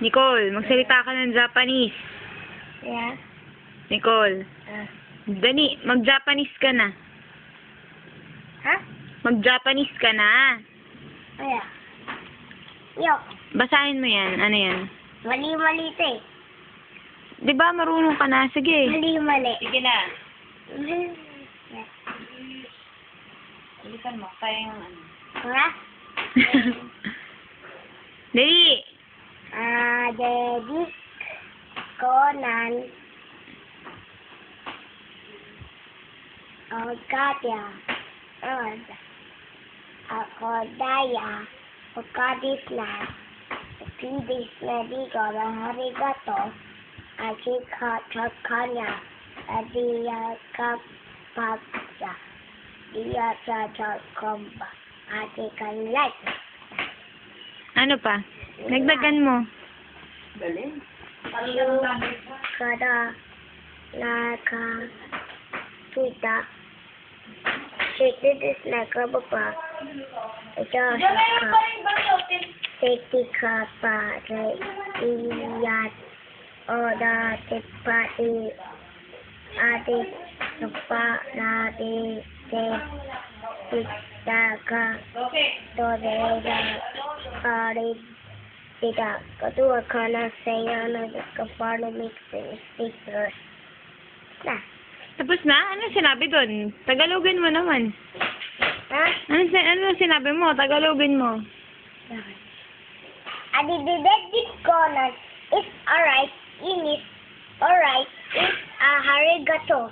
Nicole, magsalita ka ng Japanese. Yeah. Nicole, dali, mag-Japanese ka na. Ha? Mag-Japanese ka na. Yeah. Yo. Basahin mo yan. Ano yan? Mali-mali ito eh. Di ba marunong ka na? Sige. Mali-mali. Sige na. Bilisan mo. Kaya yung ano. Ha? Dali. Dedik ko ng Katya. Ako daya. Pagkadis na. Pidis na di ko ng harigato. Kanya. Adiya kapagsa. Diya sa komba. Ati kanlay. Ano pa? Nagdagan mo. Galing. Kada naka kita this naka bapa ito safety ka pa iyat o da tipa ati pa na di kita ka to de da kari tidak kedua karena saya nak kepala mixing speaker. Nah, Tapos na? Ano sinabi doon? Tagalogin mo naman. ha? Ano sinabi mo? Tagalogin mo. Adi didedit ko na it's alright, inis, alright, it's a harigato.